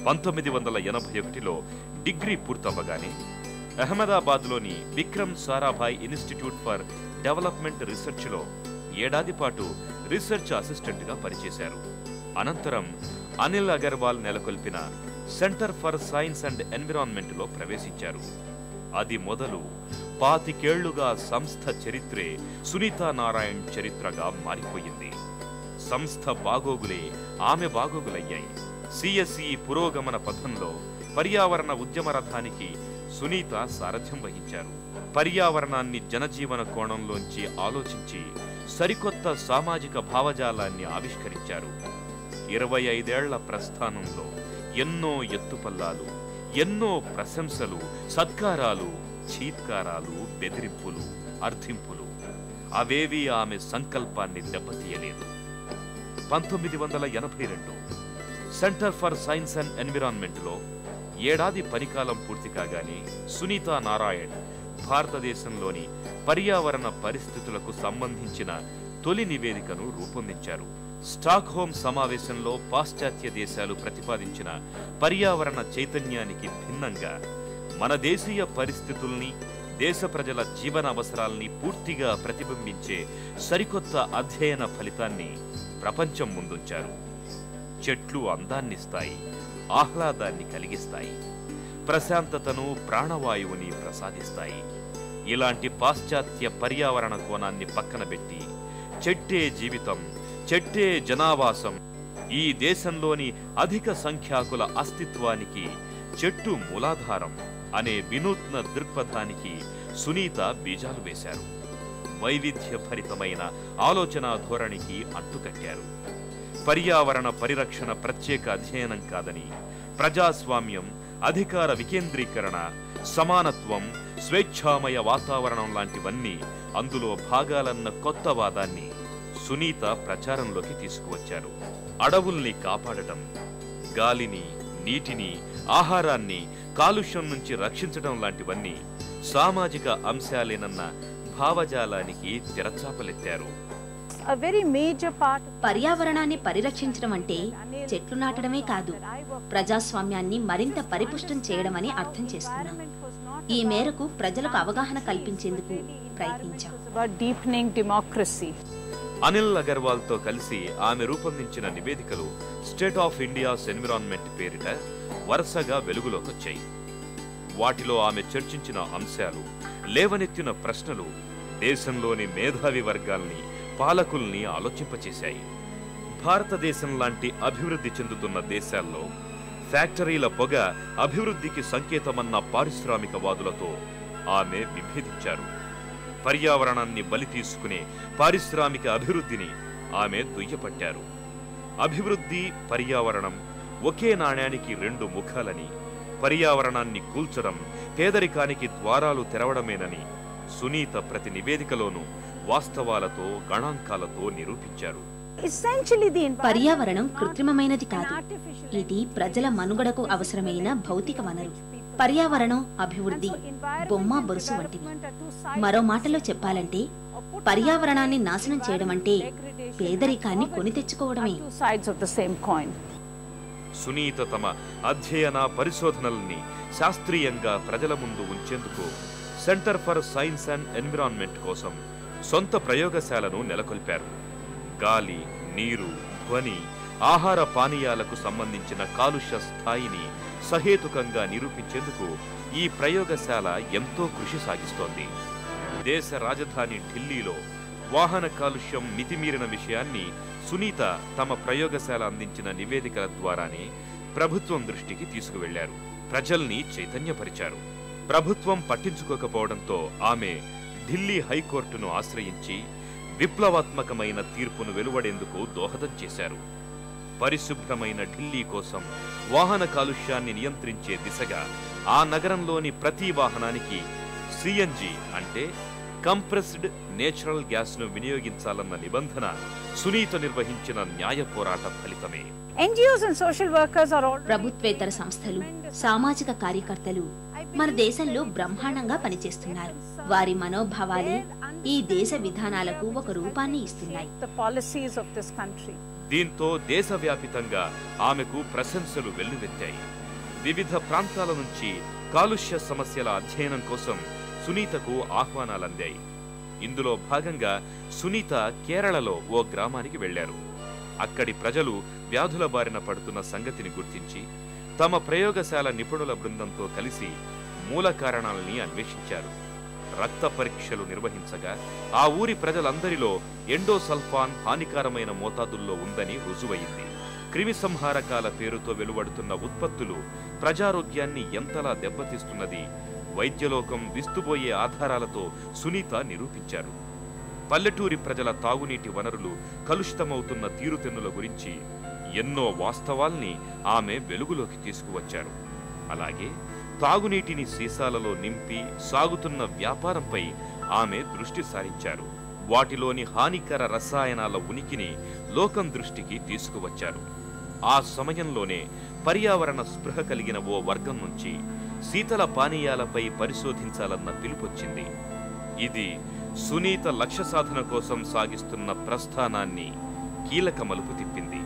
1981లో degree పూర్తవగానే అహ్మదాబాద్లోని Vikram Sarabhai institute for development రీసెర్చ్లో ఏడాది పాటు రీసెర్చ్ అసిస్టెంట్గా పనిచేశారు. అనంతరం అనిల్ అగర్వాల్ నెలకొల్పిన సెంటర్ ఫర్ సైన్స్ అండ్ ఎన్విరాన్మెంట్లో ప్రవేశించారు. అది మొదలు 25 ఏళ్లుగా సంస్థ చరిత్రే సునీతా నారాయణ్ చరిత్రగా మారిపోయింది. సంస్థ బాగోగులే ఆమె బాగోగులయ్యాయి. సిఎస్ఈ పురోగమన పథంలో పర్యావరణ ఉద్యమ రథానికి సునీత సారథ్యం వహించారు. పర్యావరణాన్ని జనజీవన కోణంలోంచి ఆలోచించి సరికొత్త సామాజిక భావజాలాన్ని ఆవిష్కరించారు. 25 ఏళ్ల ప్రస్థానంలో ఎన్నో ఎత్తుపల్లాలు, ఎన్నో ప్రశంసలు, సత్కారాలు, చీత్కారాలు, బెదిరింపులు, అర్థింపులు అవేవీ ఆమె సంకల్పాన్ని దెబ్బతీయలేదు. 1982 సెంటర్ ఫర్ సైన్స్ అండ్ ఎన్విరాన్మెంట్లో ఏడాది పనికాలం పూర్తి కాగానే సునీతా నారాయణ్ భారతదేశంలోని పర్యావరణ పరిస్థితులకు సంబంధించిన తొలి నివేదికను రూపొందించారు. స్టాక్హోమ్ సమావేశంలో పాశ్చాత్య దేశాలు ప్రతిపాదించిన పర్యావరణ చైతన్యానికి భిన్నంగా మన దేశీయ పరిస్థితుల్ని, దేశ ప్రజల జీవన అవసరాల్ని పూర్తిగా ప్రతిబింబించే సరికొత్త అధ్యయన ఫలితాన్ని ప్రపంచం ముందుంచారు. చెట్లు అందాన్నిస్తాయి, ఆహ్లాదాన్ని కలిగిస్తాయి, ప్రశాంతతను, ప్రాణవాయువుని ప్రసాదిస్తాయి. ఇలాంటి పాశ్చాత్య పర్యావరణ కోణాన్ని పక్కనబెట్టి చెట్టే జీవితం, చెట్టే జనావాసం, ఈ దేశంలోని అధిక సంఖ్యాకుల అస్తిత్వానికి చెట్టు మూలాధారం అనే వినూత్న దృక్పథానికి సునీత బీజాలు వేశారు. వైవిధ్యభరితమైన ఆలోచనా ధోరణికి అంటుకట్టారు. పర్యావరణ పరిరక్షణ ప్రత్యేక అధ్యయనం కాదని, ప్రజాస్వామ్యం, అధికార వికేంద్రీకరణ, సమానత్వం, స్వేచ్ఛామయ వాతావరణం లాంటివన్నీ అందులో భాగాలన్న కొత్త వాదాన్ని సునీత ప్రచారంలోకి తీసుకువచ్చారు. అడవుల్ని కాపాడటం, గాలిని, నీటిని, ఆహారాన్ని కాలుష్యం నుంచి రక్షించడం లాంటివన్నీ సామాజిక అంశాలేనన్న భావజాలానికి తెరచాపలెత్తారు. పర్యావరణాన్ని పరిరక్షించడం అంటే చెట్లు నాటడమే కాదు, ప్రజాస్వామ్యాన్ని మరింత పరిపుష్టం చేయడమని అర్థం చేసుకున్నాం. ఈ మేరకు ప్రజలకు అవగాహన కల్పించేందుకు ప్రయత్నించాం. అనిల్ అగర్వాల్ తో కలిసి ఆమె రూపొందించిన నివేదికలు స్టేట్ ఆఫ్ ఇండియాస్ ఎన్విరాన్మెంట్ పేరిట వరుసగా వెలుగులోకొచ్చాయి. వాటిలో ఆమె చర్చించిన అంశాలు, లేవనెత్తిన ప్రశ్నలు దేశంలోని మేధావి వర్గాల్ని, పాలకుల్ని ఆలోచింపచేశాయి. భారతదేశం లాంటి అభివృద్ధి చెందుతున్న దేశాల్లో ఫ్యాక్టరీల పొగ అభివృద్ధికి సంకేతమన్న పారిశ్రామికవాదులతో ఆమె విభేదించారు. పర్యావరణాన్ని బలి తీసుకునే పారిశ్రామిక అభివృద్ధిని ఆమె దుయ్యపట్టారు. అభివృద్ధి, పర్యావరణం ఒకే నాణ్యానికి 2 ముఖాలని, పర్యావరణాన్ని కూల్చడం పేదరికానికి ద్వారాలు తెరవడమేనని సునీత ప్రతి నివేదికలోనూ వాస్తవాలతో, గణాంకాలతో నిరూపించారు. పర్యావరణం కృత్రిమమైనది కాదు, ఇది ప్రజల మనుగడకు అవసరమైన భౌతిక వనరు. పర్యావరణం, అభివృద్ధి బొమ్మ బొరుసు వంటివి. మరో మాటలో చెప్పాలంటే పర్యావరణాన్ని నాశనం చేయడం అంటే పేదరికాన్ని కొని తెచ్చుకోవడమే. సునీత తమ అధ్యయన పరిశోధనల్ని శాస్త్రీయంగా ప్రజల ముందు ఉంచేందుకు centre for science and environment కోసం సొంత ప్రయోగశాలను నెలకొల్పారు. గాలి, నీరు, ధ్వని, ఆహార పానీయాలకు సంబంధించిన కాలుష్య స్థాయిని సహేతుకంగా నిరూపించేందుకు ఈ ప్రయోగశాల ఎంతో కృషి సాగిస్తోంది. దేశ రాజధాని ఢిల్లీలో వాహన కాలుష్యం మితిమీరిన విషయాన్ని సునీత తమ ప్రయోగశాల అందించిన నివేదికల ద్వారానే ప్రభుత్వం దృష్టికి తీసుకువెళ్లారు. ప్రజల్ని చైతన్యపరిచారు. ప్రభుత్వం పట్టించుకోకపోవడంతో ఆమె ఢిల్లీ హైకోర్టును ఆశ్రయించి విప్లవాత్మకమైన తీర్పును వెలువడేందుకు దోహదం చేశారు. పరిశుభ్రమైన ఢిల్లీ కోసం వాహన కాలుష్యాన్ని నియంత్రించే దిశగా ఆ నగరంలోని ప్రతి వాహనానికి సిఎన్జి అంటే కంప్రెస్డ్ నేచురల్ గ్యాస్ ను వినియోగించాలన్న నిబంధన సునీత నిర్వహించిన న్యాయ పోరాట ఫలితమే. ప్రభుత్వేతర సంస్థలు, సామాజిక కార్యకర్తలు మన దేశంలో బ్రహ్మాండంగా పనిచేస్తున్నారు. వారి మనోభావాలే ఈ దేశ విధానాలకు ఒక రూపాన్ని ఇస్తున్నాయి. దీంతో దేశవ్యాపితంగా ఆమెకు ప్రశంసలు వెల్లువెత్తాయి. వివిధ ప్రాంతాల నుంచి కాలుష్య సమస్యల అధ్యయనం కోసం సునీతకు ఆహ్వానాలందాయి. ఇందులో భాగంగా సునీత కేరళలో ఓ గ్రామానికి వెళ్లారు. అక్కడి ప్రజలు వ్యాధుల బారిన పడుతున్న సంగతిని గుర్తించి తమ ప్రయోగశాల నిపుణుల బృందంతో కలిసి మూల కారణాలని అన్వేషించారు. రక్త పరీక్షలు నిర్వహించగా ఆ ఊరి ప్రజలందరిలో ఎండోసల్ఫాన్ హానికరమైన మోతాదుల్లో ఉందని రుజువయింది. క్రిమి సంహారకాల పేరుతో వెలువడుతున్న ఉత్పత్తులు ప్రజారోగ్యాన్ని ఎంతలా దెబ్బతీస్తున్నది వైద్యలోకం విస్తుబోయే ఆధారాలతో సునీత నిరూపించారు. పల్లెటూరి ప్రజల తాగునీటి వనరులు కలుషితమవుతున్న తీరుతెన్నుల గురించి ఎన్నో వాస్తవాల్ని ఆమె వెలుగులోకి తీసుకువచ్చారు. అలాగే తాగునీటిని సీసాలలో నింపి సాగుతున్న వ్యాపారంపై ఆమె దృష్టి సారించారు. వాటిలోని హానికర రసాయనాల ఉనికిని లోకం దృష్టికి తీసుకువచ్చారు. ఆ సమయంలోనే పర్యావరణ స్పృహ కలిగిన ఓ వర్గం నుంచి శీతల పానీయాలపై పరిశోధించాలన్న పిలుపొచ్చింది. ఇది సునీత లక్ష్య సాధన కోసం సాగిస్తున్న ప్రస్థానాన్ని కీలక మలుపు తిప్పింది.